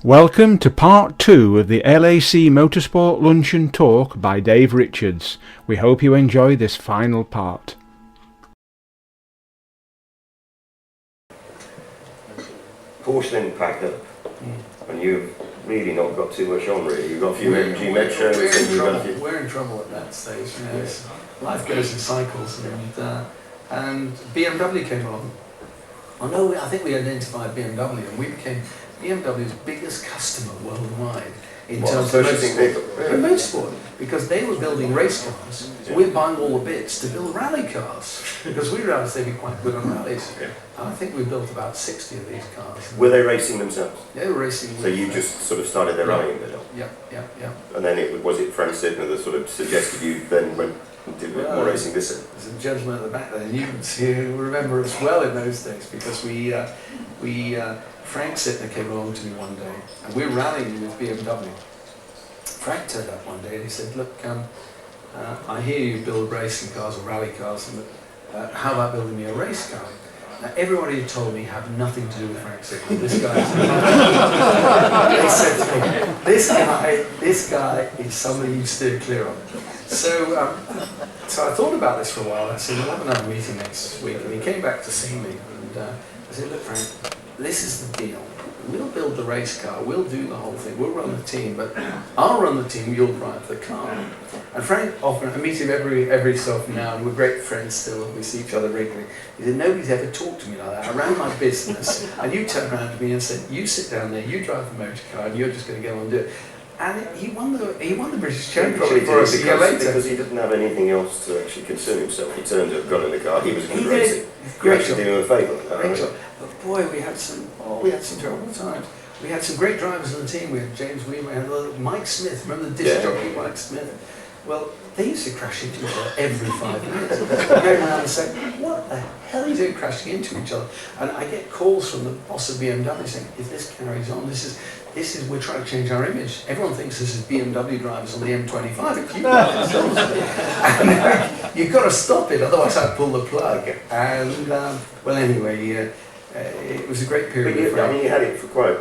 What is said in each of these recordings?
Welcome to part 2 of the LAC Motorsport Luncheon talk by Dave Richards. We hope you enjoy this final part. Porsche then packed up, and you've really not got too much on, really. You've got a few G-Med shows. We're in trouble at that stage. You know, life goes in cycles, and BMW came along. I think we identified BMW, and we became BMW's biggest customer worldwide in terms of motorsport, because they were building race cars. So we're buying all the bits to build rally cars, because we realised they'd be quite good on rallies. Yeah. And I think we built about 60 of these cars. Were they racing themselves? They were racing. So you just sort of started their rallying then? Yeah. And then was it Frank Sidner that sort of suggested you then went and did more racing this end? There's a gentleman at the back there, and you can remember us well in those days, because Frank Sidner came along to me one day, and we were rallying with BMW. Frank turned up one day and he said, "Look, I hear you build racing cars or rally cars, and how about building me a race car?" Now, everybody had told me had nothing to do with Frank Sidner. This guy, they said to me, this guy is somebody you steer clear of. So I thought about this for a while. I said, "We'll have another meeting next week." And he came back to see me, and I said, "Look, Frank, this is the deal. We'll build the race car, we'll do the whole thing, we'll run the team, but I'll run the team, you'll drive the car." And Frank, often, I meet him every so often now, and we're great friends still, and we see each other regularly. He said, "Nobody's ever talked to me like that. I ran my business, and you turned around to me and said, you sit down there, you drive the motor car, and you're just going to go and do it." And he won the British Championship for us a year later. Because he didn't have anything else to actually concern himself. He turned up, got in the car, he was going to race it. Great job. Did him a favour. Great job. But boy, we had some terrible times. We had some great drivers on the team. We had James Weaver, we had Mike Smith. Remember the disc jockey Mike Smith? Well, they used to crash into each other every 5 minutes. We'd go around and say, "What the hell are you doing crashing into each other?" And I get calls from the boss of BMW saying, "If this carries on, this is we're trying to change our image. Everyone thinks this is BMW drivers on the M25. And you've got to stop it, otherwise I'd pull the plug." And well, anyway, it was a great period. But you had it for quite,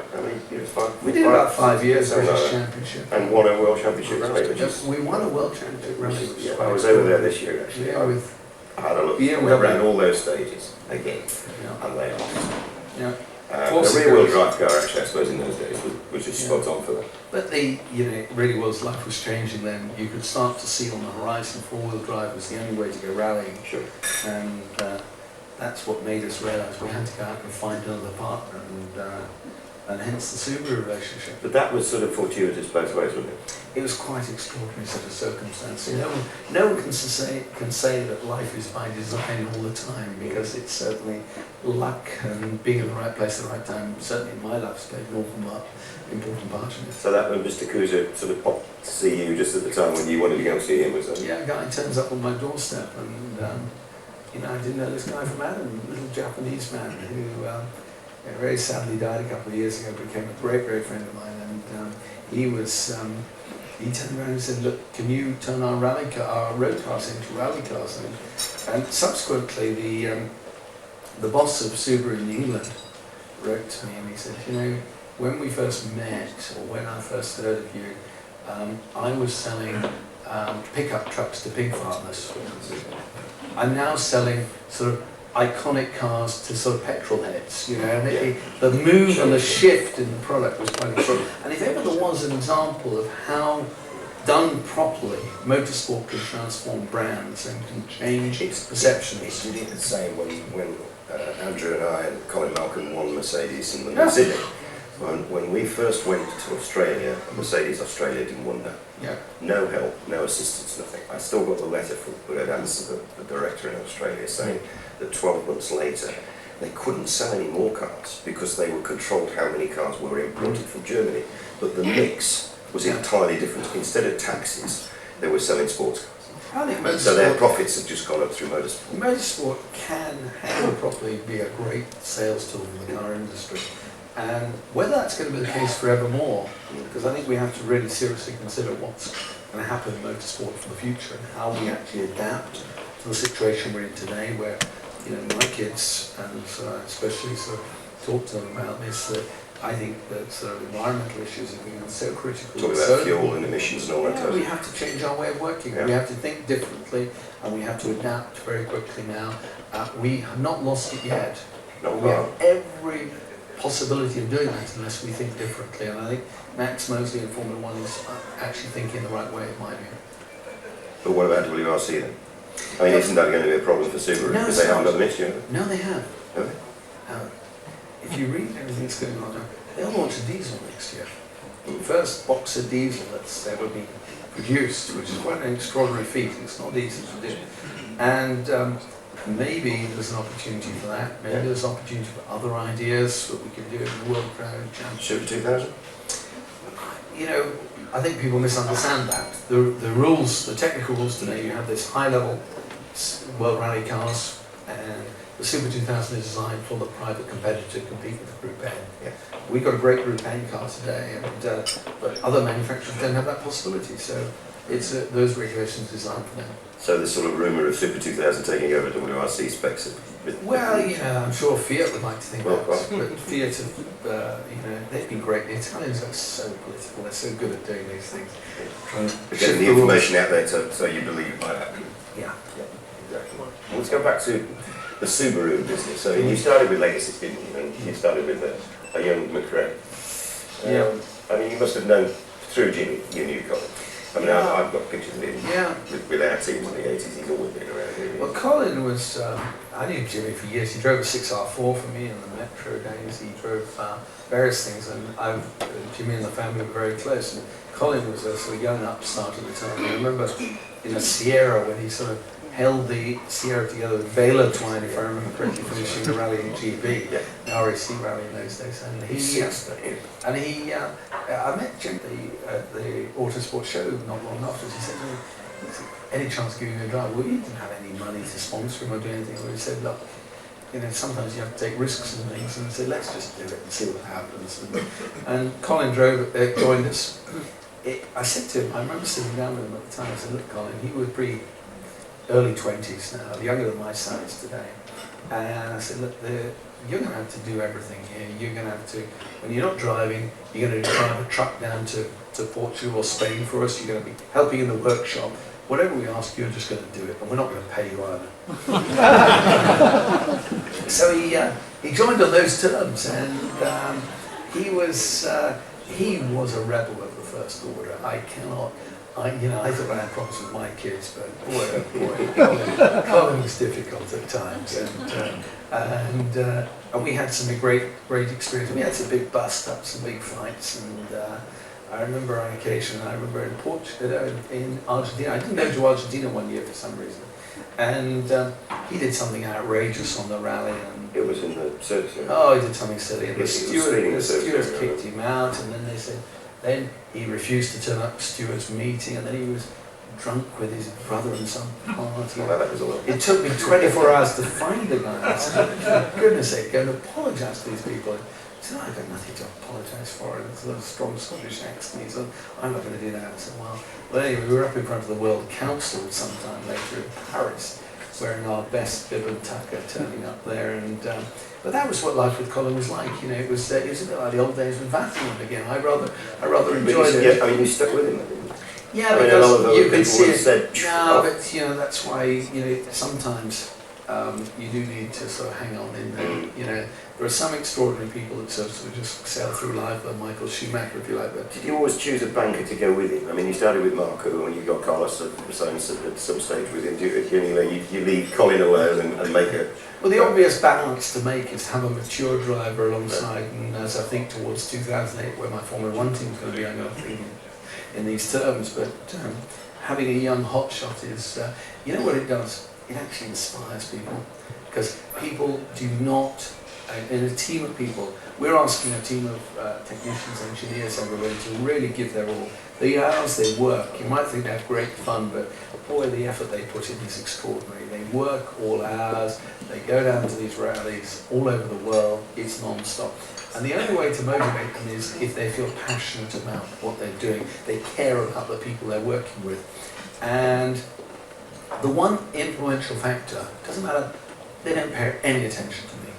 we did about 5 years British Championship. And won a World Championship rally. We won a World Championship rally. I was over there this year actually. Yeah, I had a look. We ran all those stages again, and they lost. Yeah. The rear-wheel drive car, actually, I suppose in those days, was just spot on for them. But really was, life was changing then. You could start to see on the horizon four-wheel drive was the only way to go rallying. Sure. And that's what made us realise we had to go out and find another partner, and hence the Subaru relationship. But that was sort of fortuitous both ways, wasn't it? It was quite extraordinary set of circumstances. No one can say that life is by design all the time, because it's certainly luck and being in the right place at the right time. Certainly in my life, played an important part in it. So that when Mr. Kuza sort of popped to see you just at the time when you wanted to go and see him, was that? Yeah, a guy turns up on my doorstep, and I didn't know this guy from Adam, a little Japanese man who very sadly died a couple of years ago, became a great friend of mine, and he turned around and said, "Look, can you turn our road cars into rally cars?" And subsequently, the boss of Subaru in England wrote to me and he said, "When we first met, or when I first heard of you, I was selling pickup trucks to pig farmers. I'm now selling sort of iconic cars to sort of petrol heads, and the move and the shift in the product was quite extraordinary. And if ever there was an example of how, done properly, motorsport can transform brands and can change its perceptions." It did the same when Andrew and I and Colin Malcolm won Mercedes in the Sydney. When we first went to Australia, Mercedes Australia didn't want that. Yeah. No help, no assistance, nothing. I still got the letter from Bernard Anderson, the director in Australia, saying that 12 months later they couldn't sell any more cars because they were controlled how many cars were imported from Germany. But the mix was entirely different. Instead of taxis, they were selling sports cars. So their profits had just gone up through motorsport. Motorsport can handle properly be a great sales tool for the car industry. And whether that's going to be the case forevermore, because I think we have to really seriously consider what's going to happen in motorsport for the future and how we actually adapt to the situation we're in today, where my kids, and especially sort of talk to them about this, that I think that sort of environmental issues have become so critical. Talking so about fuel and emissions and all that. yeah, we have to change our way of working. Yeah. We have to think differently, and we have to adapt very quickly now. We have not lost it yet. Not We far. have every possibility of doing that unless we think differently. And I think Max Mosley in Formula One is actually thinking the right way, in my view. But what about WRC then? I mean, isn't that going to be a problem for Subaru? No, Because it's they haven't not. got the mixture, have they? No, they have. Have they? If you read everything that's going on, they'll launch a diesel next year. The first box of diesel that's ever been produced, which is quite an extraordinary feat. It's not easy to do. And maybe there's an opportunity for that. Maybe there's an opportunity for other ideas that we can do in the World Crowd Championship. Super 2000? You know, I think people misunderstand that. The rules, the technical rules today, you have this high-level World Rally cars, and the Super 2000 is designed for the private competitor to compete with the Group N. Yeah. We've got a great Group N car today, and but other manufacturers don't have that possibility. So it's those regulations designed for them. So there's sort of rumour of Super 2000 taking over WRC specs. Well, yeah, I'm sure Fiat would like to think that, Well. but Fiat, they've been great. The Italians are so political; they're so good at doing these things. Trying to Getting shift the rules. information out there so you believe it might happen. Yeah. Exactly. Well, let's go back to the Subaru business. So you started with Legacy, didn't you? And you started with a young McRae. Yeah. I mean, you must have known through Jimmy, you knew Colin. I mean, Yeah. I've got pictures of him Yeah. with our teams in the 80s. He's always been around, really. Well, Colin was, I knew Jimmy for years. He drove a 6R4 for me in the Metro days. He drove various things, and Jimmy and the family were very close. And Colin was a sort of young upstart at the time. I remember in a Sierra when he sort of held the Sierra together with Vela Twine, if I remember correctly, finishing the rally in GB, Yeah. the RAC rally in those days. And I met Jim at the Autosport show not long after. He said to me, "Any chance of giving you a drive?" Well, he didn't have any money to sponsor him or do anything. But he said, "Look, sometimes you have to take risks and things." And he said, "Let's just do it and see what happens." And Colin joined us. I said to him, I remember sitting down with him at the time. I said, "Look, Colin, he was pretty early 20s now, younger than my size today." And I said, "Look, you're going to have to do everything here. You're going to have to, when you're not driving, you're going to drive a truck down to Portugal or Spain for us. You're going to be helping in the workshop. Whatever we ask you, you're just going to do it, and we're not going to pay you either." So he joined on those terms, and he was a rebel of the first order. I thought I had problems with my kids, but boy, Colin was difficult at times, and we had some great experience. We had some big bust-ups, some big fights, and I remember on occasion, in Portugal, in Argentina, I didn't go to Argentina one year for some reason, and he did something outrageous on the rally, and It was in the service area. oh, he did something silly, and the Yes, he was speeding in the service stewards area. kicked him out, and then they said, then he refused to turn up to stewards meeting, and then he was drunk with his brother in some party. Well, that was all. It took me 24 hours to find the guy. I said, "For goodness sake, go and apologise to these people." He said, "I've got nothing to apologise for." And it's a strong Scottish accent. He said, "I'm not going to do that." I said, well, anyway, we were up in front of the World Council sometime later in Paris, wearing our best bib and tucker, turning up there. And but that was what life with Colin was like. It was a bit like the old days with Vatterland again. I rather enjoyed it. Yeah, I mean, you stuck with him, didn't you? Yeah, I mean, a lot of because other you can people see would it. have said, No, but that's why sometimes you do need to sort of hang on in there. There are some extraordinary people that sort of just sail through life, like Michael Schumacher, if you like. But Did you always choose a banker to go with him? I mean, you started with Marco and you got Carlos Sainz at some stage with him. You leave Colin alone and make a... well, the obvious balance to make is to have a mature driver alongside, and as I think towards 2008, where my Formula One team is going to be, I'm going to think in these terms, but having a young hotshot is, you know what it does? It actually inspires people, because people do not, in a team of people, we're asking a team of technicians, engineers, everybody to really give their all. The hours they work, you might think they have great fun, but boy, the effort they put in is extraordinary. They work all hours, they go down to these rallies all over the world, it's non-stop. And the only way to motivate them is if they feel passionate about what they're doing, they care about the people they're working with. And the one influential factor, doesn't matter, they don't pay any attention to me.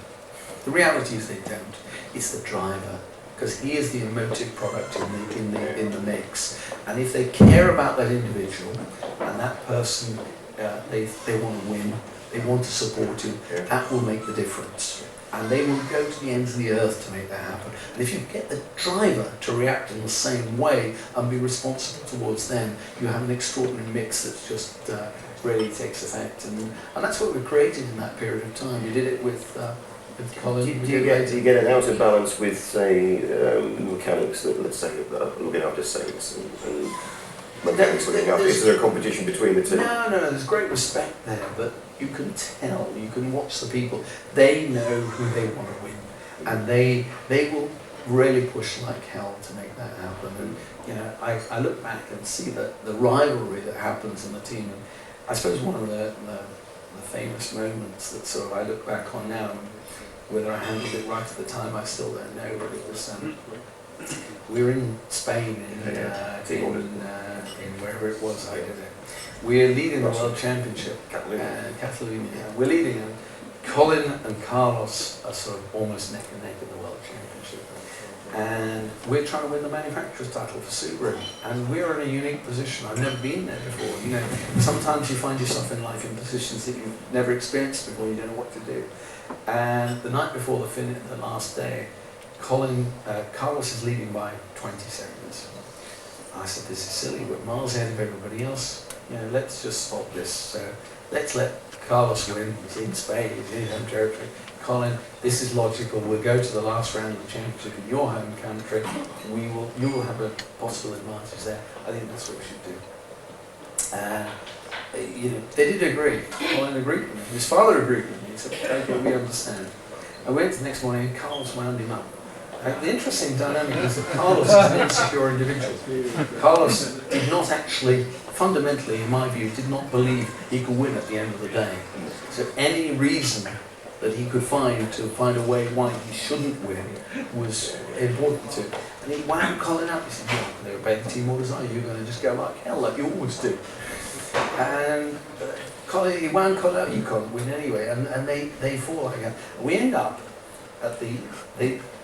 The reality is they don't. It's the driver. because he is the emotive product in the mix. And if they care about that individual and that person, they want to win, they want to support him, that will make the difference. And they will go to the ends of the earth to make that happen. And if you get the driver to react in the same way and be responsible towards them, you have an extraordinary mix that just really takes effect. And that's what we created in that period of time. We did it with Colin. Do you get an out of balance with, say, mechanics that, let's say, looking after Saints and mechanics looking after? Is there a competition between the two? No, there's great respect there, but you can tell, you can watch the people, they know who they want to win, and they will really push like hell to make that happen. And you know, I look back and see the rivalry that happens in the team, and I suppose one of the famous moments that sort of I look back on now, and whether I handled it right at the time I still don't know, but it was we were in Spain in wherever it was I did it. We're leading the World Championship, Catalunya. We're leading, and Colin and Carlos are sort of almost neck and neck in the World Championship. And we're trying to win the manufacturer's title for Subaru. And we're in a unique position. I've never been there before. You know, sometimes you find yourself in life in positions that you've never experienced before. You don't know what to do. And the night before the last day, Carlos is leading by 20 seconds. I said, this is silly, we're miles ahead of everybody else. You know, let's just stop this. So let's let Carlos win. He's in Spain, he's in his home territory. Colin, this is logical. We'll go to the last round of the championship in your home country. You will have a possible advantage there. I think that's what we should do. And you know, they did agree. Colin agreed with me. His father agreed with me. He said, okay, we understand. I went the next morning and Carlos wound him up. The interesting dynamic is that Carlos is an insecure individual. Carlos did not actually, fundamentally in my view, did not believe he could win at the end of the day. So any reason that he could find a way why he shouldn't win was important to him. And he wound Colin up. He said, you're not going to obey the team orders, are you? You're going to just go like hell, like you always do. And Colin, he wound Colin up, you can't win anyway. And they fall like that. We end up at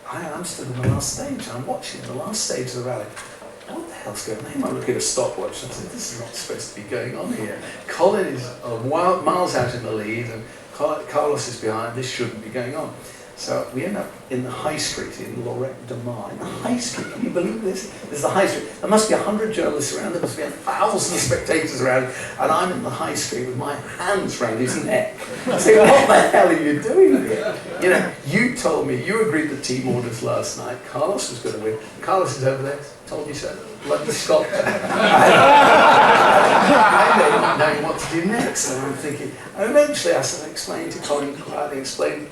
I'm stood in the last stage. I'm watching the last stage of the rally. What the hell's going on? They might look at a stopwatch and say, this is not supposed to be going on here. Colin is miles out in the lead, and Carlos is behind. This shouldn't be going on. So we end up in the high street in Lloret de Mar. In the high street, can you believe this? This is the high street. There must be 100 journalists around, there must be 1,000 spectators around, and I'm in the high street with my hands around his neck. I say, what the hell are you doing here? You know, you told me, you agreed the team orders last night, Carlos was going to win. Carlos is over there, told you so, bloody Scott. I may not know what to do next, and I'm thinking, and eventually I started explaining to Colin quietly,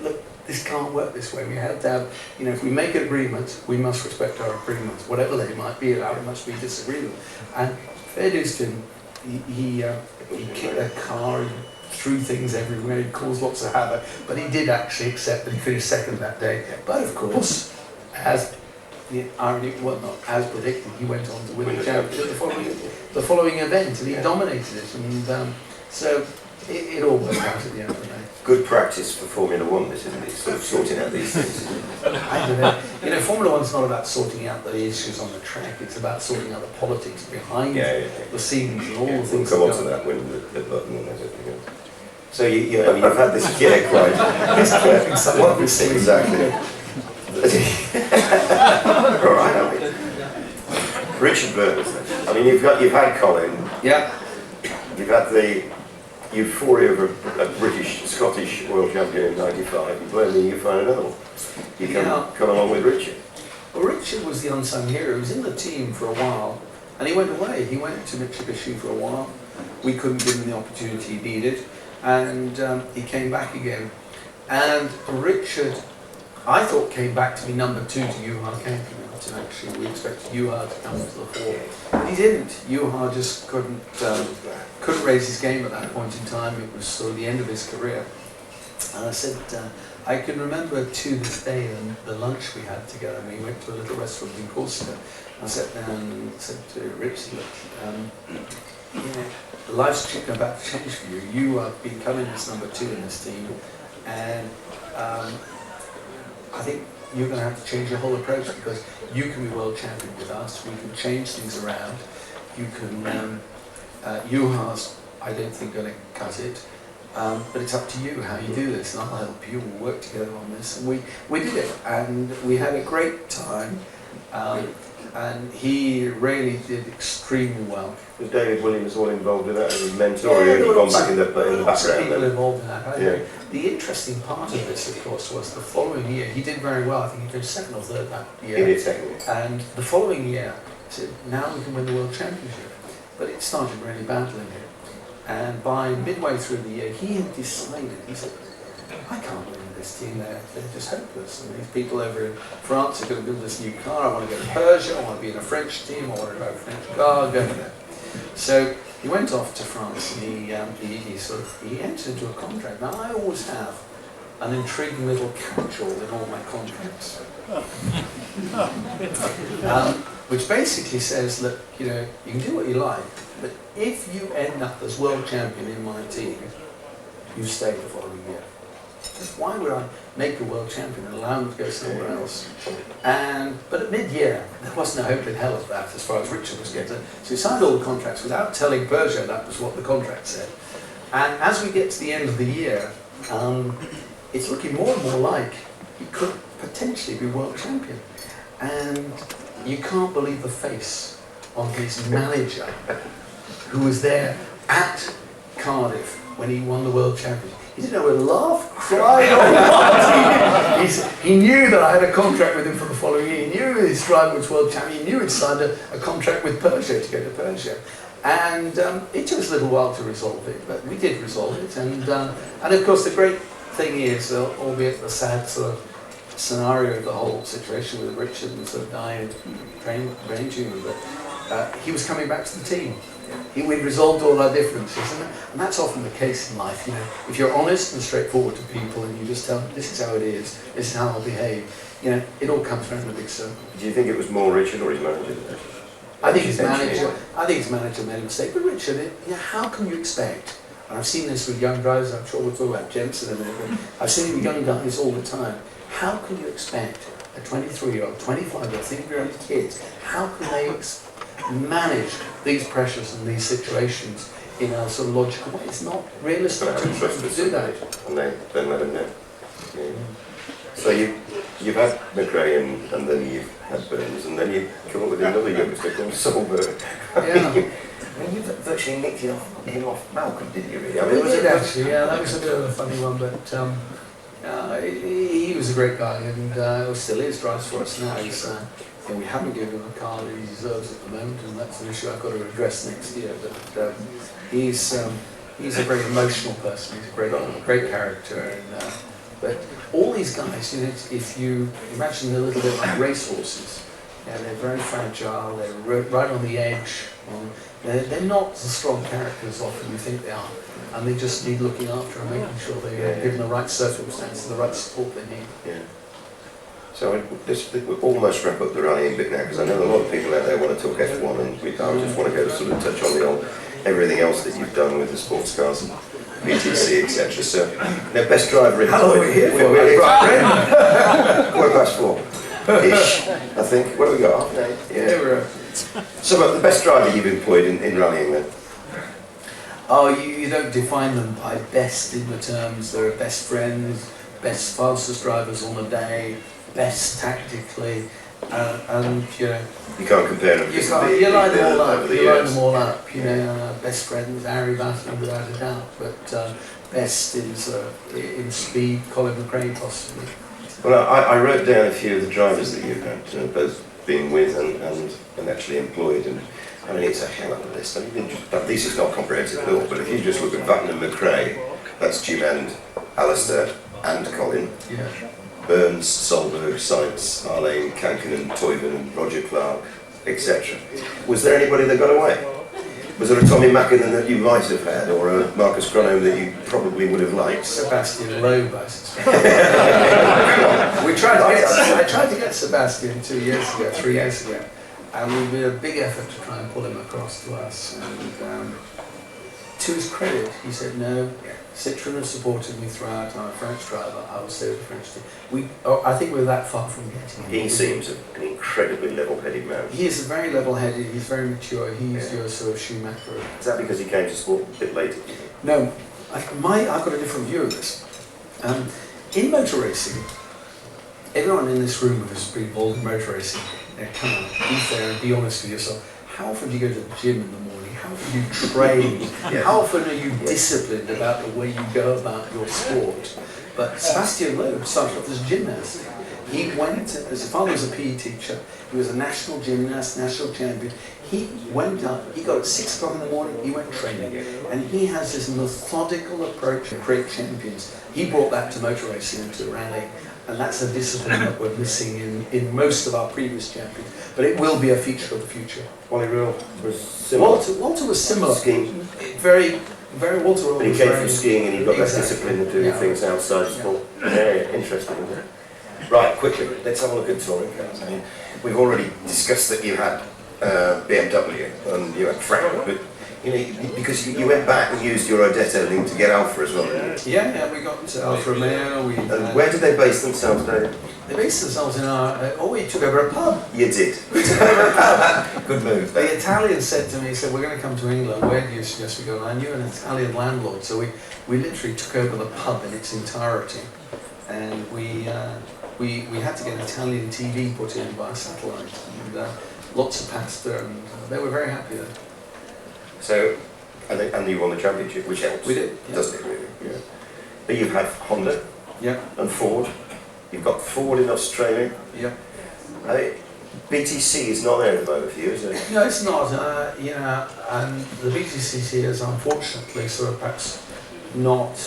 look, this can't work this way. We have to have, you know, if we make an agreement, we must respect our agreements, whatever they might be. There must be disagreement. And fair dues to him, he kicked a car, he threw things everywhere, he caused lots of havoc, but he did actually accept and finish second that day. But of course, as predicted, he went on to win the championship the following event, and he dominated it. And so it all worked out at the end of the day. Good practice for Formula One, this isn't it? Sort of sorting out these things. I don't know. You know, Formula One's not about sorting out the issues on the track. It's about sorting out the politics behind the scenes and all the things. We'll come on to that when the button and everything else. So you know, you've had this quite. What we see exactly. All right, I mean. Richard Burns. Then. I mean, you've had Colin. Yeah. You've had the euphoria of a British, Scottish world champion in '95, and finally you find another one. You come along with Richard. Well, Richard was the unsung hero. He was in the team for a while, and he went away. He went to Mitsubishi for a while. We couldn't give him the opportunity he needed, and he came back again. And Richard, I thought, came back to be number 2 to Juha Känkinen. Actually, we expected Juha to come to the fore, but he didn't. Juha just couldn't raise his game at that point in time. It was sort of the end of his career. And I said, I can remember to this day the lunch we had together. We went to a little restaurant in Corsica. I sat down and said to Richard, look, you know, life's about to change for you. You are becoming this number 2 in this team, and I think you're going to have to change your whole approach, because you can be world champion with us, we can change things around, you can, Juha's, I don't think, going to cut it, but it's up to you how you do this, and I'll help you, we'll work together on this. And we did it, and we had a great time, and he really did extremely well. Was David Williams all involved with that as a mentor, or had he gone back in the background? People Then? involved in that. Yeah. The interesting part of this, of course, was the following year, he did very well. I think he finished second or third that year. He did second. And the following year, he said, now we can win the World Championship. But it started really badly here. And by midway through the year, he had decided, he said, I can't win this team, they're just hopeless. And these people over in France are going to build this new car, I want to go to Persia, I want to be in a French team, I want to drive a French car, go there. So he went off to France, and he entered into a contract. Now I always have an intriguing little catch-all in all my contracts. Which basically says, look, you know, you can do what you like, but if you end up as world champion in my team, you stay the following year. Why would I make a world champion and allow him to go somewhere else? But at mid-year, there was no hope in hell of that as far as Richard was concerned. So he signed all the contracts without telling Persia that was what the contract said. And as we get to the end of the year, it's looking more and more like he could potentially be world champion. And you can't believe the face of his manager, who was there at Cardiff when he won the world championship. He didn't know whether to laugh, cry, or what. He knew that I had a contract with him for the following year. He knew his driver was world champion. He knew he'd signed a contract with Persia to go to Persia. And it took us a little while to resolve it, but we did resolve it. And of course, the great thing is, albeit the sad sort of scenario of the whole situation with Richard and sort of dying of brain tumour, but he was coming back to the team. We'd resolved all our differences, and that's often the case in life. You know, if you're honest and straightforward to people, and you just tell them this is how it is, this is how I'll behave, you know, it all comes around in a big circle. Do you think it was more Richard or his manager? I think his manager made a mistake. But Richard, you know, how can you expect? And I've seen this with young drivers. I'm sure we'll talk about Jensen and everything. I've seen it with young guys all the time. How can you expect a 23-year-old, 25-year-old, think of your own kids? How can they manage these pressures and these situations in a sort of logical way? It's not realistic to do that. And then let them know. Yeah. So you've had McRae and then you've had Burns, and then you come up with another youngster called Solberg. Yeah. I mean, you virtually nicked him off Malcolm, didn't you really? I We mean, did actually, yeah, that was a bit of a funny one, but he was a great guy, and still is, drives for us now. We haven't given him a car that he deserves at the moment, and that's an issue I've got to address next year. But he's a very emotional person. He's a great character, and but all these guys, you know, if you imagine a little bit like racehorses, yeah, they're very fragile. They're right on the edge. They're not the strong characters often you think they are, and they just need looking after and making sure they're given the right circumstances, the right support they need. Yeah. So we'll almost wrap up the rallying bit now, because I know a lot of people out there want to talk F1, and I just want to go sort of touch on everything else that you've done with the sports cars and BTC, etc. So, now, best driver in How long are we here for? We're here. 4:04-ish, I think. What have we got? Yeah. So, the best driver you've employed in rallying then? Oh, you don't define them by best in the terms. There are best friends, best fastest drivers on the day, best tactically, and you know. You can't compare them. You line them all up. You line them all up. You know, best friends, Harry Batten, without a doubt. But best is in speed, Colin McRae possibly. Well, I wrote down a few of the drivers that you've had, both being with and actually employed, and I mean, it's a hell of a list. I mean, this is not comprehensive at all, but if you just look at Batten and McRae, that's Jim and Alistair and Colin. Yeah. Burns, Solberg, Seitz, Arlene, Kankinen, Toivonen, Roger Clark, etc. Was there anybody that got away? Was there a Tommy Mackinnon that you might have had, or a Marcus Cronome that you probably would have liked? Sebastian Loeb, I suspect. I tried to get Sebastian 3 years ago, and we made a big effort to try and pull him across to us. And to his credit, he said, no, Citroën has supported me throughout. I'm a French driver. I will stay with the French team. I think we're that far from getting him. He seems an incredibly level-headed man. He is very level-headed. He's very mature. He's your sort of Schumacher. Is that because he came to sport a bit later? No, I've got a different view of this. In motor racing, everyone in this room who's been involved in motor racing, come on, be fair and be honest with yourself. How often do you go to the gym in the morning? How often do you train? How often are you disciplined about the way you go about your sport? But Sebastian Loeb started off as a gymnast. He went, his father was a PE teacher, he was a national gymnast, national champion. He went up, he got at 6 o'clock in the morning, he went training. And he has this methodical approach to create champions. He brought that to motor racing and to rallying. And that's a discipline that we're missing in most of our previous champions. But it will be a feature of the future. Wally Rule was similar. Walter was similar. Skiing. Very Walter Rule. But he came from skiing and he got that Exactly. discipline of doing things outside sport. Very interesting, isn't it? Right, quickly, let's have a look at touring cars. I mean, we've already discussed that you had BMW and you had Frank, but you know, because you went back and used your Odetto link to get Alfa as well, didn't you? Yeah, we got Alfa Romeo. And where did they base themselves, David? They based themselves in we took over a pub. You did. We took over a pub. Good move. The Italian said to me, he said, we're going to come to England, where do you suggest we go? And I knew an Italian landlord, so we literally took over the pub in its entirety. And we had to get Italian TV put in by satellite, and lots of pasta, and they were very happy there. So, and you won the championship, which helps. We did, yeah. Doesn't it really? Yeah. But you've had Honda and Ford. You've got Ford in Australia. Yeah. BTC is not there at the moment for you, is it? No, it's not. And the BTCC is unfortunately sort of perhaps not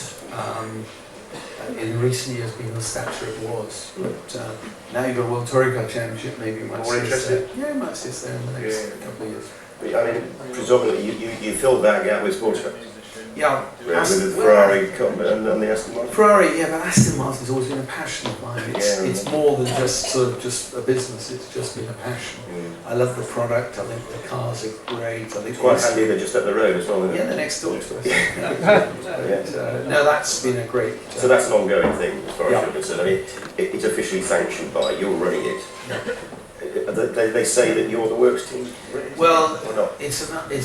in recent years been the stature it was. But now you've got a World Touring Car Championship, maybe you might More see us there. interested? Yeah, you might see us there in the next couple of years. But, I mean, predominantly you filled that gap with sports cars. Yeah. With the Ferrari and the Aston Martin. Ferrari, yeah, but Aston Martin's always been a passion of mine. It's Yeah. more than just sort of just a business. It's just been a passion. I love the product. I think the cars are great. I think It's quite handy they're just up the road as well, isn't it? Yeah, they're next door to us. No, that's been a great. So that's an ongoing thing as far as Yeah. you're concerned. I mean, it's officially sanctioned by you're running it. They say that you're the works team. Well, or not? it's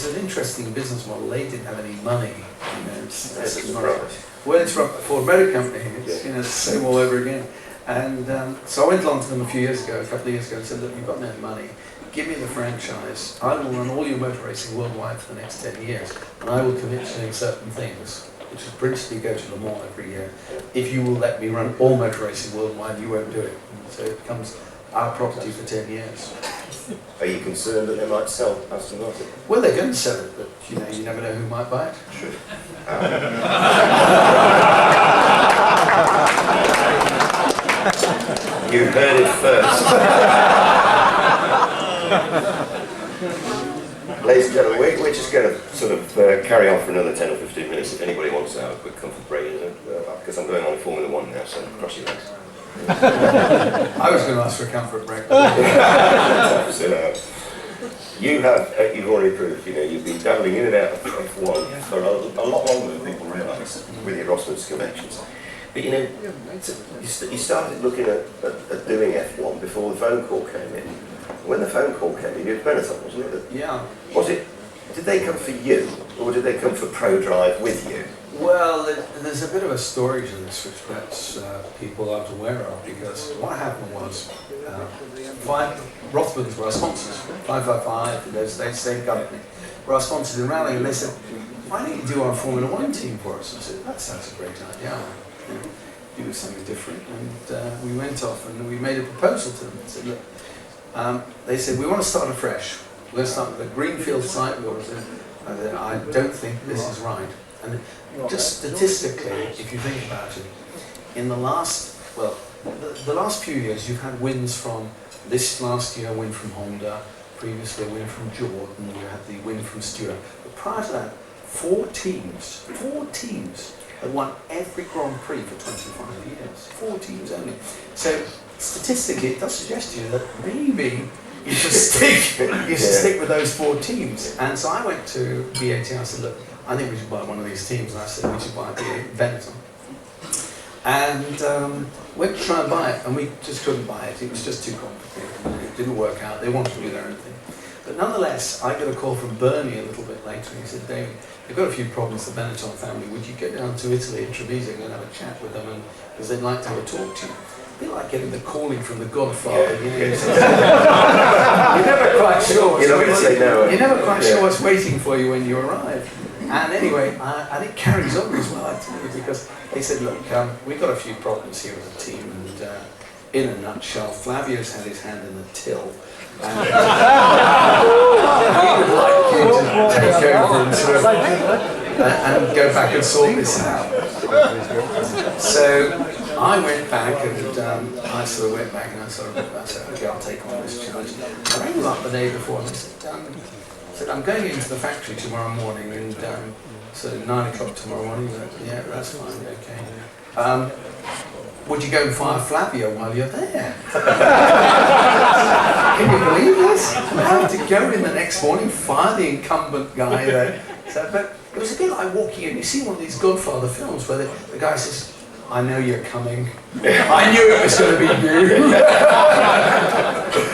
an interesting business model. They didn't have any money. You know, That's it's a not- surprise. Well, it's from Ford Motor Company. It's it's the same all over again. And so I went along to them a couple of years ago, and said, look, you've got no money. Give me the franchise. I will run all your motor racing worldwide for the next 10 years, and I will commit to doing certain things, which is principally go to Le Mans every year. If you will let me run all motor racing worldwide, you won't do it. And so it becomes our property for 10 years. Are you concerned that they might sell Aston Martin? Well, they're going to sell it, but you never know who might buy it. Sure. You heard it first. Ladies and gentlemen, we're just going to sort of carry on for another 10 or 15 minutes if anybody wants to have a quick comfort break, because I'm going on Formula 1 now, so cross your legs. I was going to ask for a comfort break. So, you've already proved, you've been dabbling in and out of F1 for a lot longer than people realise with your Rosberg's connections. But you started looking at doing F1 before the phone call came in. When the phone call came in, it was Benetton, wasn't it? Yeah. Did they come for you, or did they come for Prodrive with you? Well, there's a bit of a story to this which perhaps people aren't aware of, because what happened was Rothmans were our sponsors, 555, in those days, same company, were our sponsors in rallying, and they said, why don't you do our Formula 1 team for us? I said, that sounds a great idea. Do something different. And we went off and we made a proposal to them and said, look, they said, we want to start afresh. We're going to start with a greenfield site. I don't think this is right. And just statistically, if you think about it, in the last few years, you've had wins from this last year, a win from Honda, previously a win from Jordan, you had the win from Stewart. But prior to that, four teams had won every Grand Prix for 25 years. 4 teams only. So statistically, it does suggest to you that maybe you should stick with those 4 teams. And so I went to BAT and I said, look, I think we should buy one of these teams. And I said, we should buy Benetton. And went to try and buy it, and we just couldn't buy it. It was just too complicated. It didn't work out. They wanted to do their own thing. But nonetheless, I got a call from Bernie a little bit later, and he said, David, they've got a few problems, the Benetton family. Would you get down to Italy and Treviso and have a chat with them, and because they'd like to have a talk to you? A bit like getting the calling from the Godfather. You know, you're never quite sure. You're not going to say no. You're never quite sure what's waiting for you when you arrive. And anyway, and it carries on as well, I tell you, because they said, look, we've got a few problems here as a team, and in a nutshell, Flavio's had his hand in the till. And we would like you to take over and, sort of, and go back and sort this out. So I went back and I sort of went back and I said, okay, I'll take on this challenge. I rang them up the day before and I said, I'm going into the factory tomorrow morning, and so 9 o'clock tomorrow morning. Yeah, that's fine, okay. Would you go and fire Flavio while you're there? Can you believe this? I had to go in the next morning, fire the incumbent guy there. So, but it was a bit like walking in. You see one of these Godfather films where the guy says, I know you're coming. I knew it was going to be you.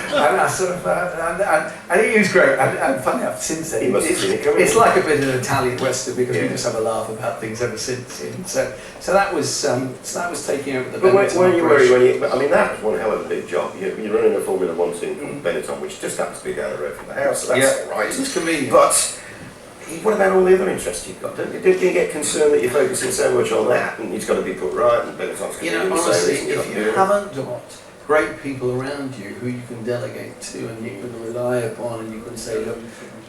And I sort of, and he was great. And funny enough, since then, it's like a bit of an Italian Western, because we just have a laugh about things ever since. And so that was taking over the Benetton. But weren't you worried when you? I mean, that was one hell of a big job. You're running a Formula One team from Benetton, which just happens to be down the road from the house. So that's all right. It's convenient. But what about all the other interests you've got? Don't you get concerned that you're focusing so much on that, and it's got to be put right, and Benetton's going to do the honestly, same? if you haven't got great people around you who you can delegate to and you can rely upon, and you can say, look,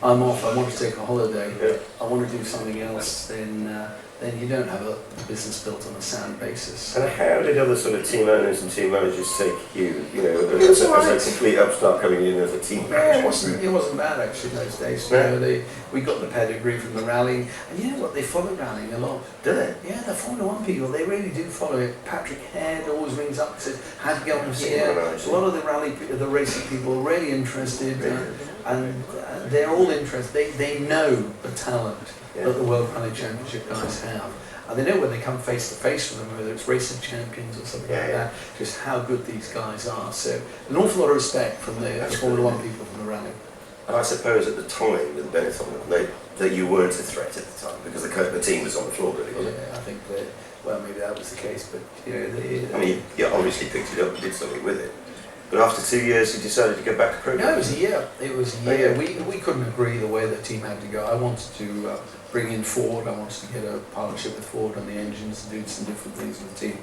I'm off, I want to take a holiday, I want to do something else, then you don't have a business built on a sound basis. And how did other sort of team owners and team managers take you, as a complete upstart coming in as a team manager? It wasn't bad actually those days. No. We got the pedigree from the rallying, and you know what, they follow rallying a lot. Do they? Yeah, the Formula One people, they really do follow it. Patrick Head always rings up and says, how'd you get on here? A lot of the racing people are really interested, and they're all interested. They know the talent that the World Rally Championship guys have. And they know when they come face to face with them, whether it's racing champions or something like that, just how good these guys are. So an awful lot of respect from the Formula One people from the rally. And I suppose at the time with Benetton, that you weren't a threat at the time, because the team was on the floor, really, wasn't it? I think that, well, maybe that was the case, but I mean, you obviously picked it up and did something with it. But after 2 years, you decided to go back to Prodrive? No, it was a year. It was a year. We couldn't agree the way the team had to go. I wanted to bring in Ford. I wanted to get a partnership with Ford on the engines and do some different things with the team.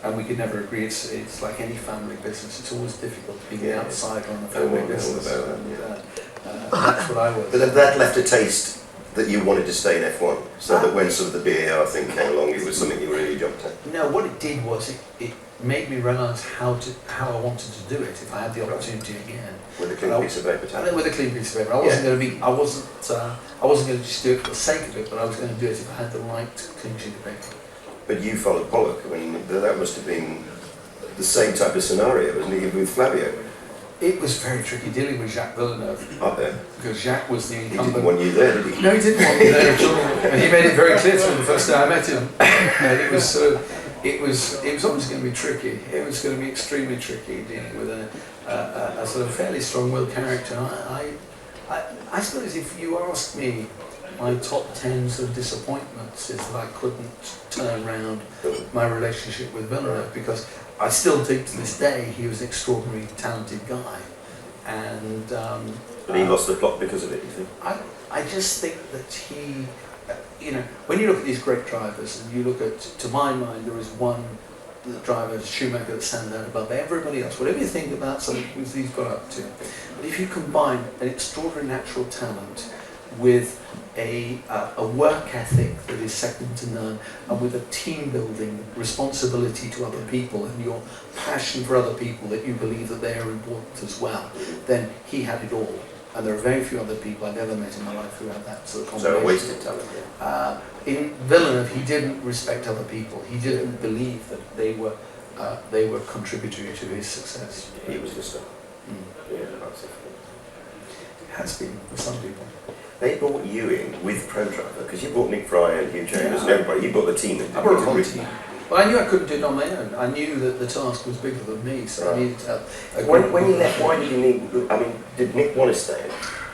And we could never agree. It's like any family business. It's always difficult to be the outsider on a family business. That's what I was. But that left a taste that you wanted to stay in F1, so that when sort of the BAR thing came along, it was something you really jumped at. No, what it did was it made me realise how I wanted to do it if I had the opportunity again. With a clean piece of paper. With a clean piece of paper. I wasn't going to be. I wasn't going to just do it for the sake of it, but I was going to do it if I had the right clean sheet of paper. But you followed Pollock. I mean, that must have been the same type of scenario, wasn't it, with Flavio? It was very tricky dealing with Jacques Villeneuve. I bet. Because Jacques was the incumbent. He didn't want you there, did he? No, he didn't want me there at all. And he made it very clear to me the first day I met him. And it was sort of. It was always going to be tricky. It was going to be extremely tricky dealing with a sort of fairly strong-willed character. I suppose if you ask me, my top 10 sort of disappointments is that I couldn't turn around my relationship with Villeneuve, because I still think to this day he was an extraordinarily talented guy. And but he lost the plot because of it, you think? I just think that he. When you look at these great drivers, and you look at, to my mind, there is one driver, Schumacher, that stands out above everybody else. Whatever you think about something he's got up to, but if you combine an extraordinary natural talent with a work ethic that is second to none, and with a team building responsibility to other people, and your passion for other people, that you believe that they are important as well, then he had it all. And there are very few other people I've ever met in my life who have that sort of combination. So a wasted talent. In Villeneuve, he didn't respect other people. He didn't believe that they were contributory to his success. He was just a... Yeah, has been for some people. They brought you in with Prodrive because you brought Nick Fry and Hugh Chambers and everybody. You brought the team in. I brought a whole team. Well, I knew I couldn't do it on my own. I knew that the task was bigger than me, so I needed to have. When you left, why did you need? I mean, did Nick want to stay?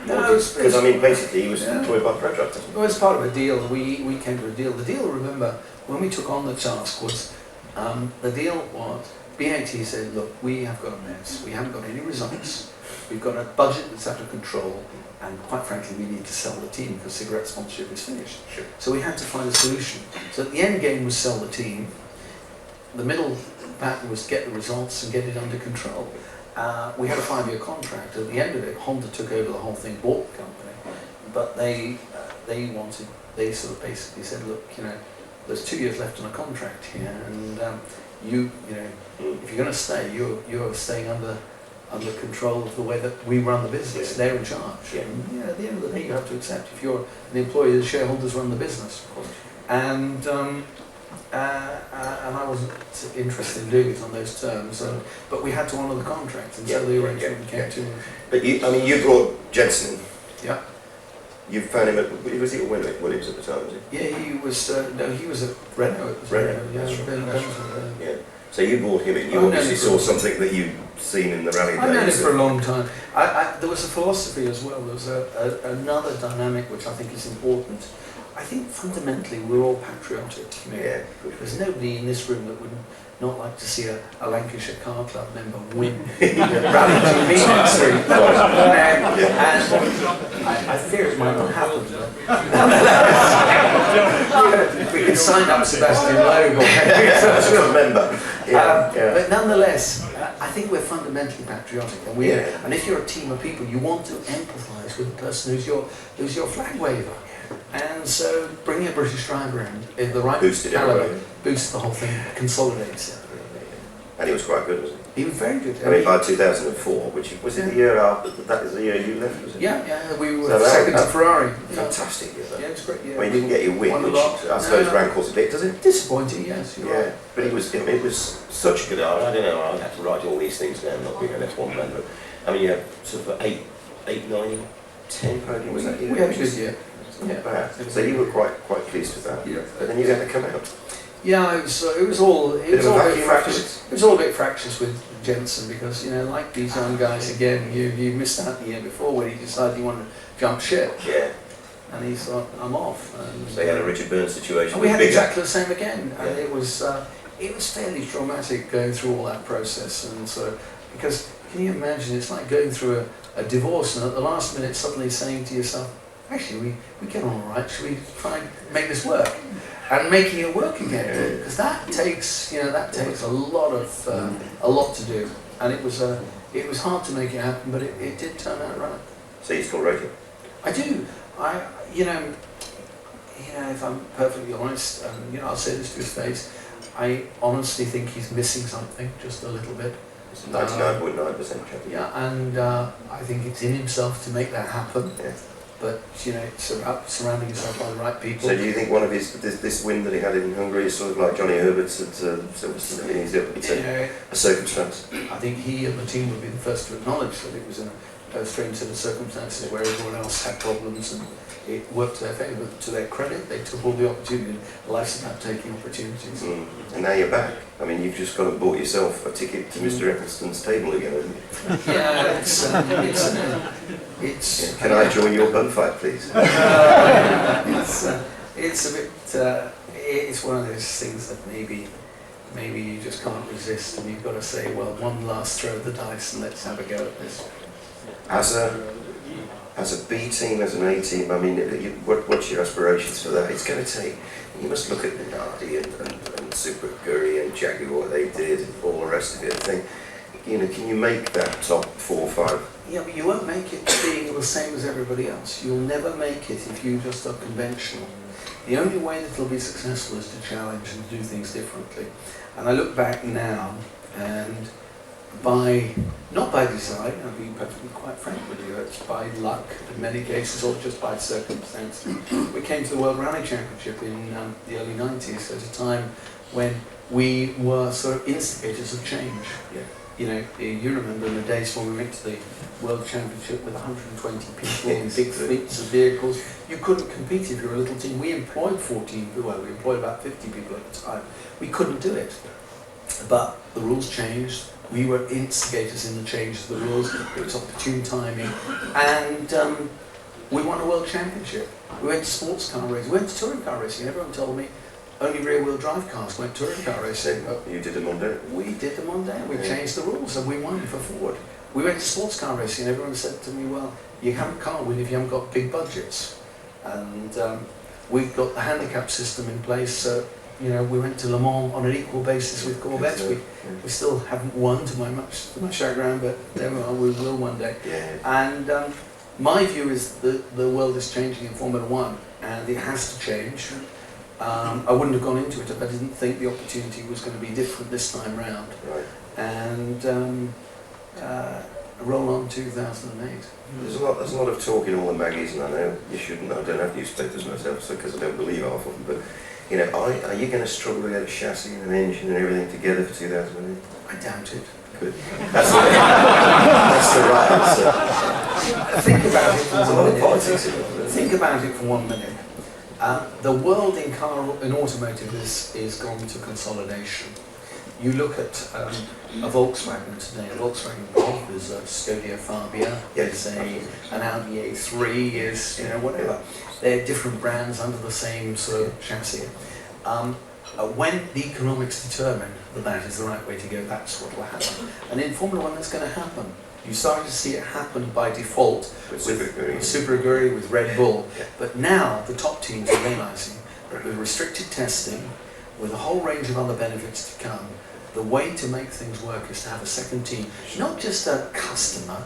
No, because I mean, basically, he was employed by Prodrive. Well, it's part of a deal. We came to a deal. The deal, remember, when we took on the task was the deal was BAT said, look, we have got a mess. We haven't got any results. We've got a budget that's out of control. And quite frankly, we need to sell the team because cigarette sponsorship is finished. Sure. So we had to find a solution. So the end game was sell the team. The middle pattern was get the results and get it under control. We had a 5-year contract. At the end of it, Honda took over the whole thing, bought the company. But they sort of basically said, look, there's 2 years left on a contract here, and if you're going to stay, you're staying under control of the way that we run the business. They're in charge. Yeah. And, at the end of the day, you have to accept if you're an employee, the shareholders run the business. Of course. And I wasn't interested in doing it on those terms. But we had to honour the contract, and so the arrangement came to. But you brought Jensen in. Yeah. You found him at, was he at Williams at the time, was he? Yeah, he was. No, he was at Renault. Renault, Yeah, that's right. Benz, Yeah. So you brought him in. You obviously saw something that you'd seen in the rally days. I've known it for a long time. There was a philosophy as well. There was another dynamic which I think is important. I think fundamentally we're all patriotic. Yeah. There's nobody in this room that would not like to see a Lancashire Car Club member win Rally GB next week. And I fear it might not happen. But we can sign up Sebastian Loeb. Remember. But nonetheless, I think we're fundamentally patriotic, and if you're a team of people, you want to empathise with the person who's your flag waver. And so bringing a British driver in the right calibre boosts the whole thing, consolidates it. And he was quite good, wasn't he? He was very good. I mean, by 2004, which was it the year after, that is the year you left, was it? Yeah, we were second to Ferrari. Fantastic year, though. Yeah, it's great. Yeah. Well, he didn't get your win, which I suppose rankles a bit, does it? Disappointing, yes. Yeah, but it was such a good hour. I don't know, I had to write all these things down, not being an F1 man, but I mean, you had sort of 8, 9, 10 podiums, was that year? We had a good year. Not bad. So you were quite pleased with that. Yeah. But then you had to come out. Yeah, it was all a bit fractious. It was all a bit fractious with Jensen because like these young guys again, you missed out the year before when he decided he wanted to jump ship. Yeah. And he thought, I'm off. And so you had a Richard Burns situation. And we had exactly the same again, and it was fairly traumatic going through all that process, and so because can you imagine it's like going through a divorce and at the last minute suddenly saying to yourself, actually we get on all right, should we try and make this work? And making it work again, because that takes a lot to do, and it was hard to make it happen, but it did turn out right. So you still rate it? I do. If I'm perfectly honest, I'll say this to his face, I honestly think he's missing something just a little bit. 99.9% chance. Yeah, and I think it's in himself to make that happen. Yeah. But it's about surrounding yourself by the right people. So do you think one of this win that he had in Hungary is sort of like Johnny Herbert's at Silverstone? It's a circumstance. I think he and the team would be the first to acknowledge that it was a strange set of circumstances where everyone else had problems, and it worked to their favour. But to their credit, they took all the opportunity. Life's about taking opportunities. And now you're back. I mean, you've just gone and bought yourself a ticket to Mr. Eccleston's table again, haven't you? Yeah, Can I join your bun fight, please? It's a bit. It's one of those things that maybe you just can't resist, and you've got to say, well, one last throw of the dice, and let's have a go at this. As a B team, as an A team, I mean, what's your aspirations for that? It's going to take. You must look at Minardi and Super Curry and Jaguar, what they did, and all the rest of it. And think, can you make that top 4 or 5? Yeah, but you won't make it being the same as everybody else. You'll never make it if you just are conventional. The only way that it'll be successful is to challenge and do things differently. And I look back now, and not by design, I'll be perfectly quite frank with you, it's by luck in many cases, or just by circumstance. We came to the World Rally Championship in the early 90s at a time when we were sort of instigators of change. Yeah. you remember in the days when we went to the World Championship with 120 people in big fleets of vehicles. You couldn't compete if you were a little team. We employed 14 people, well, we employed about 50 people at the time. We couldn't do it. But the rules changed. We were instigators in the change of the rules. It was opportune timing. And we won a World Championship. We went to sports car racing. We went to touring car racing. Everyone told me only rear-wheel drive cars went touring car racing. You did them on day? We did them on day. We changed the rules and we won for Ford. We went to sports car racing and everyone said to me, well, you can't win if you haven't got big budgets. And we've got the handicap system in place, so we went to Le Mans on an equal basis with Corvettes. We still haven't won to my chagrin, but there we are, we will one day. And my view is that the world is changing in Formula One and it has to change. I wouldn't have gone into it if I didn't think the opportunity was going to be different this time round. Right. And roll on 2008. There's a lot of talk in all the maggies, and I know you shouldn't. I don't have newspapers myself, so because I don't believe half of them. But are you going to struggle to get a chassis and an engine and everything together for 2008? I doubt it. Good. That's the right answer. Think about it for There's a lot of politics in it. Think about it for 1 minute. The world in automotive is gone to consolidation. You look at a Volkswagen today. A Volkswagen Golf is a Skoda Fabia. It's an Audi A3. Is whatever. They're different brands under the same sort of chassis. When the economics determine that is the right way to go, that's what will happen. And in Formula One, that's going to happen. You started to see it happen by default with Super Aguri, with Red Bull. But now the top teams are realising that with restricted testing, with a whole range of other benefits to come, the way to make things work is to have a second team, not just a customer,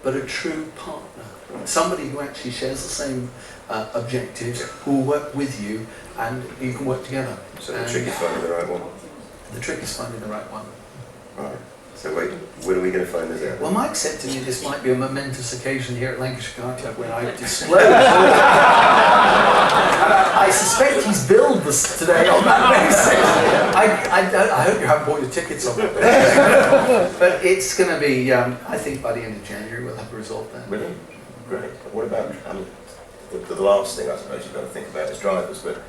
but a true partner. Somebody who actually shares the same objectives, who will work with you, and you can work together. So the trick is finding the right one? The trick is finding the right one. Right. So wait, when are we going to find this out? Well, Mike said to me this might be a momentous occasion here at Lancashire Car Club when I disclose. I suspect he's billed this today on that basis. I hope you haven't bought your tickets on that. But it's going to be, I think by the end of January we'll have a result then. Really? Great. What about, the last thing I suppose you've got to think about is drivers, but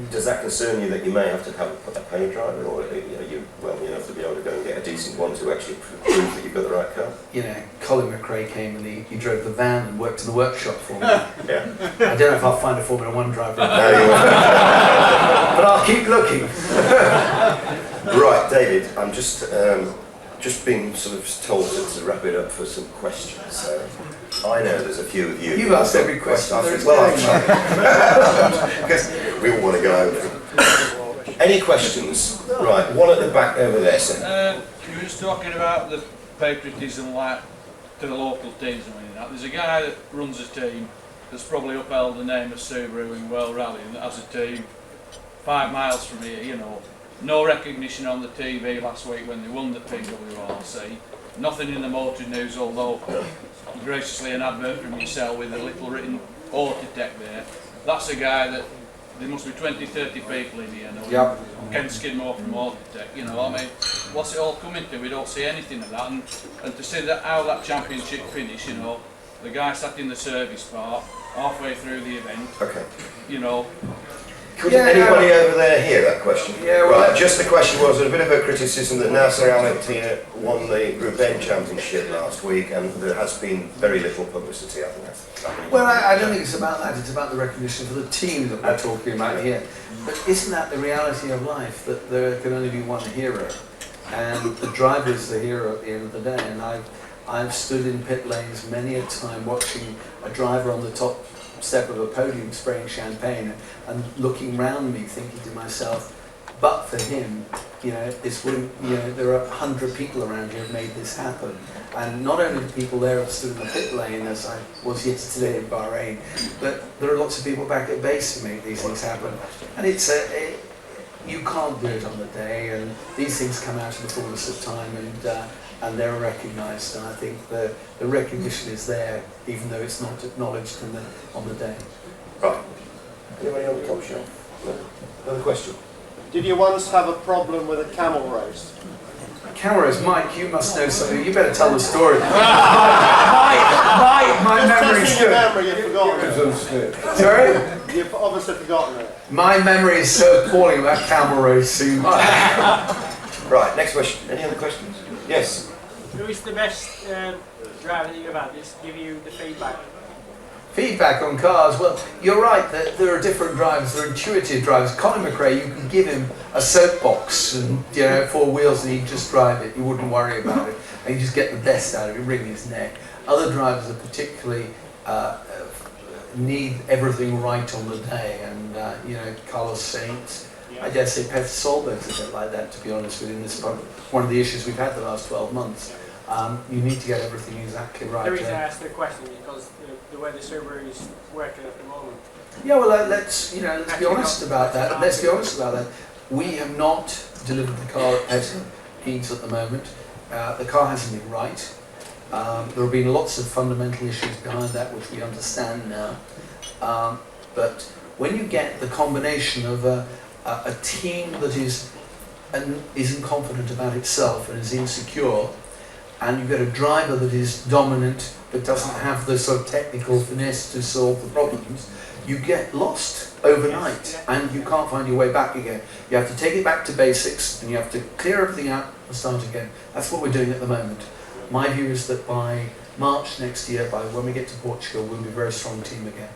does that concern you that you may have to have a paid driver, or you have to be able to go and get a decent one to actually prove that you've got the right car? Colin McRae came and he drove the van and worked in the workshop for me. Yeah. I don't know if I'll find a Formula One driver. No, you won't. But I'll keep looking. Right, David, I'm just being sort of told to wrap it up for some questions. So I know there's a few of you. You've asked every question. Well, I've tried. Because we all want to go over. Any questions? Right, one at the back over there, sir. You were just talking about the patriotism to the local teams and that. There's a guy that runs a team that's probably upheld the name of Subaru in World Rally, and that has a team 5 miles from here, No recognition on the TV last week when they won the PWRC. Nothing in the motor news, although graciously an advert from yourself with a little written Autotech there. That's a guy that there must be 20, 30 people in here. Yep. Ken Skidmore from Autotech. What's it all coming to? We don't see anything of that. And to see how that championship finished, the guy sat in the service part halfway through the event. Okay. Could anybody over there hear that question? Yeah, well, right, just the question was a bit of a criticism that Nasser Al-Attiyah won the Group N championship last week, and there has been very little publicity, I think. Well, I don't think it's about that. It's about the recognition for the team that we're talking about here. But isn't that the reality of life, that there can only be one hero? And the driver is the hero at the end of the day. And I've stood in pit lanes many a time watching a driver on the top step of a podium spraying champagne and looking round me thinking to myself, but for him, there are 100 people around here who made this happen. And not only the people there have stood in the pit lane, as I was yesterday in Bahrain, but there are lots of people back at base who make these things happen. And you can't do it on the day, and these things come out in the fullness of time, and they're recognised, and I think the recognition is there, even though it's not acknowledged on the day. Right. Anybody on the top shelf? No? Another question? Did you once have a problem with a camel race? cameras, Mike, you must know something. You better tell the story. My memory's good. Memory, you've forgotten it. Sorry? You've obviously forgotten it. My memory is so appalling about camel racing. Right, next question. Any other questions? Yes. Who is the best driver that you've had? Just give you the feedback. Feedback on cars. Well, you're right that there are different drivers. There are intuitive drivers. Colin McRae, you can give him a soapbox and 4 wheels, and he'd just drive it. He wouldn't worry about it, and he'd just get the best out of it, wring his neck. Other drivers are particularly need everything right on the day, and Carlos Sainz. I dare say Peter Solberg's a bit like that, to be honest with you. This is one of the issues we've had the last 12 months. You need to get everything exactly right. The reason I asked the question is because the way the Subaru is working at the moment. Yeah, well, let's be honest about that. Let's be honest about that. We have not delivered the car at Heats at the moment. The car hasn't been right. There have been lots of fundamental issues behind that, which we understand now. But when you get the combination of a team that isn't confident about itself and is insecure, and you get a driver that is dominant but doesn't have the sort of technical finesse to solve the problems, you get lost overnight and you can't find your way back again. You have to take it back to basics and you have to clear everything out and start again. That's what we're doing at the moment. My view is that by March next year, by when we get to Portugal, we'll be a very strong team again.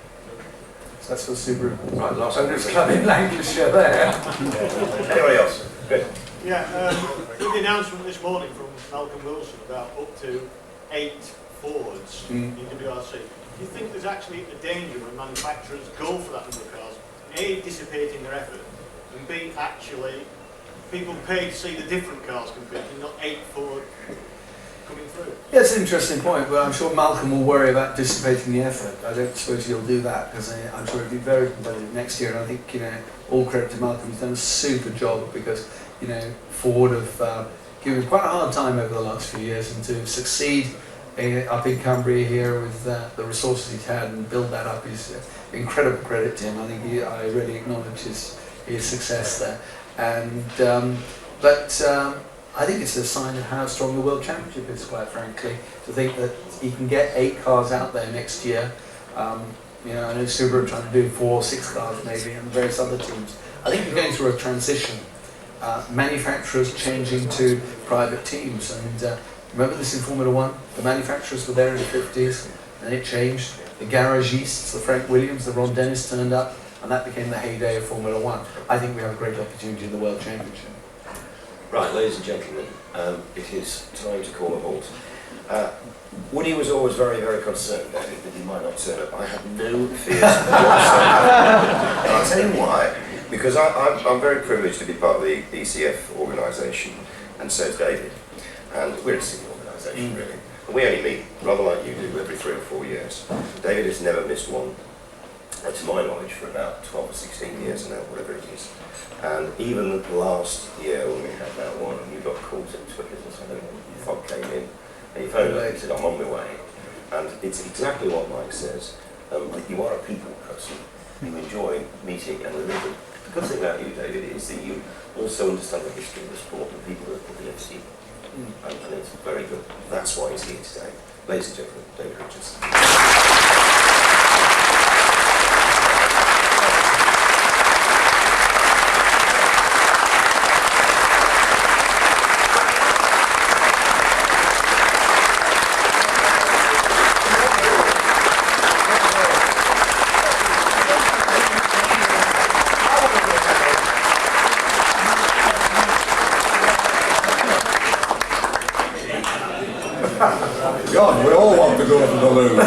So that's for Subaru. Right, last Owners Club in Lancashire there. Anybody else? Good. Yeah, with the announcement this morning from Malcolm Wilson about up to 8 Fords in WRC, do you think there's actually a danger when manufacturers go for that number of cars, A, dissipating their effort, and B, actually people pay to see the different cars competing, not 8 Ford coming through? Yeah, it's an interesting point, but I'm sure Malcolm will worry about dissipating the effort. I don't suppose he'll do that, because I'm sure he'll be very competitive next year, and I think, all credit to Malcolm, he's done a super job, because, Ford have given quite a hard time over the last few years, and to succeed up in Cumbria here with the resources he's had and build that up is incredible credit to him. I think I really acknowledge his success there. And but I think it's a sign of how strong the World Championship is, quite frankly, to think that he can get 8 cars out there next year. I know Subaru are trying to do 4 or 6 cars maybe, and various other teams. I think we're going through a transition. Manufacturers changing to private teams, and remember this in Formula One? The manufacturers were there in the 50s, and it changed. The garagists, the Frank Williams, the Ron Dennis turned up, and that became the heyday of Formula One. I think we have a great opportunity in the World Championship. Right, ladies and gentlemen, it is time to call a halt. Woody was always very, very concerned, David, that he might not turn up. I had no fears whatsoever. And I'll tell you why. Because I'm very privileged to be part of the ECF organisation, and so is David. And we're a senior organisation, really. And we only meet, rather like you do, every 3 or 4 years. David has never missed one, to my knowledge, for about 12 or 16 years now, whatever it is. And even last year, when we had that one, and you got called to Twitter or something, your fog came in, and you phoned up and said, I'm on my way. And it's exactly what Mike says. You are a people person. You enjoy meeting and living. The good thing about you, David, is that you also understand the history of the sport and people that put the FC. And it's very good. That's why he's here today. Ladies and gentlemen, David Richards. God, we all want to go to the loo.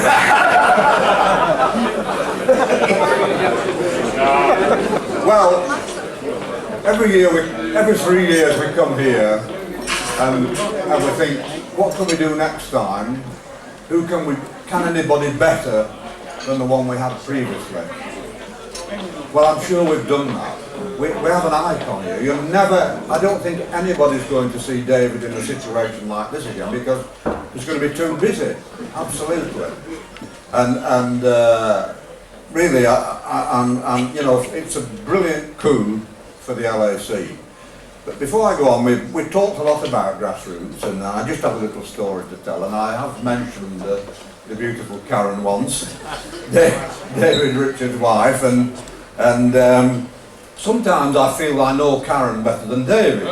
Well, every 3 years we come here and we think, what can we do next time? Can anybody better than the one we had previously? Well, I'm sure we've done that. We have an icon here. I don't think anybody's going to see David in a situation like this again, because it's going to be too busy. Absolutely. And really, it's a brilliant coup for the LAC. But before I go on, we talked a lot about grassroots, and I just have a little story to tell, and I have mentioned the beautiful Karen once, David Richards' wife, and sometimes I feel I know Karen better than David. I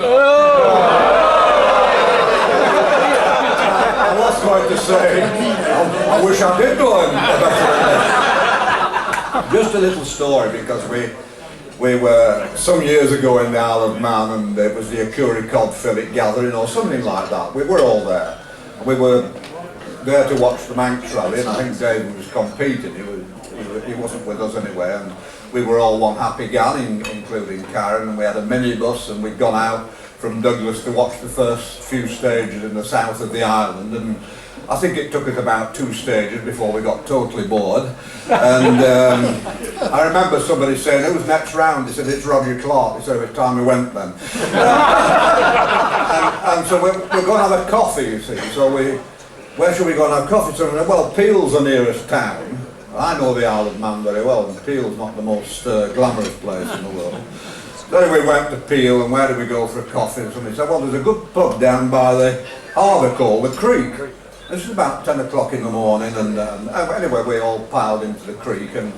was going to say, I wish I did know him better than Just a little story, because we were some years ago in the Isle of Man, and it was the Akuri Cod Fillet gathering or something like that. We were all there. We were there to watch the Manx rally, and I think David was competing. He wasn't with us anyway, and we were all one happy gang, including Karen, and we had a minibus, and we'd gone out from Douglas to watch the first few stages in the south of the island, and I think it took us about 2 stages before we got totally bored. And I remember somebody saying, "Who's next round?" He said, "It's Roger Clark." He said, "It's time we went then." and so we're going to have a coffee, you see. So where should we go and have coffee? So we said, well, Peel's the nearest town. I know the Isle of Man very well, and Peel's not the most glamorous place in the world. So we went to Peel, and where did we go for a coffee? And somebody said, well, there's a good pub down by the harbour called the Creek. This is about 10 o'clock in the morning, and anyway, we all piled into the creek, and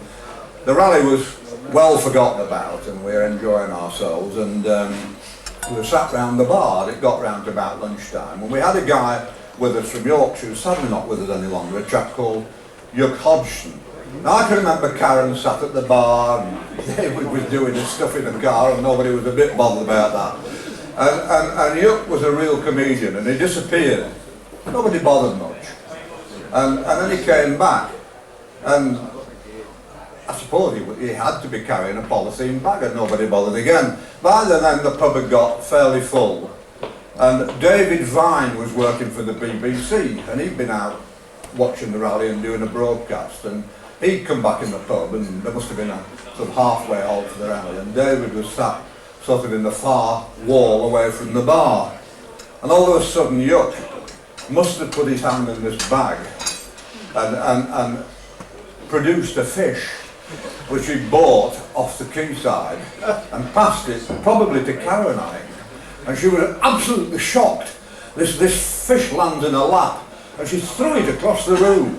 the rally was well forgotten about, and we were enjoying ourselves, and we were sat round the bar. It got round to about lunchtime, and we had a guy with us from Yorkshire, who's sadly not with us any longer, a chap called Yuck Hodgson. Now I can remember Karen sat at the bar, and David was doing his stuff in the car, and nobody was a bit bothered about that. And Yuck was a real comedian, and he disappeared. Nobody bothered much. And then he came back, and I suppose he had to be carrying a polythene bag, and nobody bothered again. By then the pub had got fairly full, and David Vine was working for the BBC, and he'd been out watching the rally and doing a broadcast, and he'd come back in the pub, and there must have been a sort of halfway halt to the rally, and David was sat sort of in the far wall away from the bar, and all of a sudden Yuck must have put his hand in this bag and produced a fish which he bought off the quayside and passed it probably to Karen, I think, and she was absolutely shocked. This fish lands in her lap, and she threw it across the room,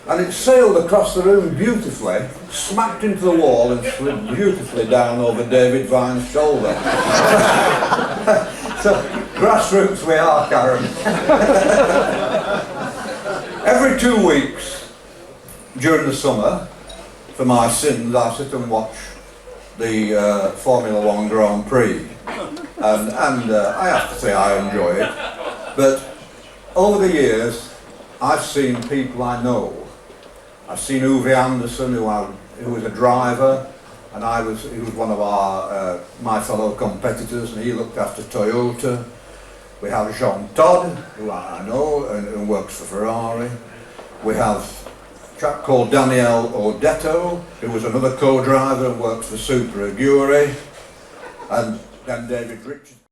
and it sailed across the room beautifully, smacked into the wall, and slid beautifully down over David Vine's shoulder. So, grassroots we are, Karen. Every 2 weeks during the summer, for my sins, I sit and watch the Formula 1 Grand Prix, and I have to say I enjoy it. But over the years, I've seen people I know. I've seen Uwe Anderson, who was a driver, and he was one of my fellow competitors, and he looked after Toyota. We have Jean Todd, who I know, and who works for Ferrari. We have a chap called Daniel Odetto, who was another co-driver and works for Super Aguri. And then David Richards.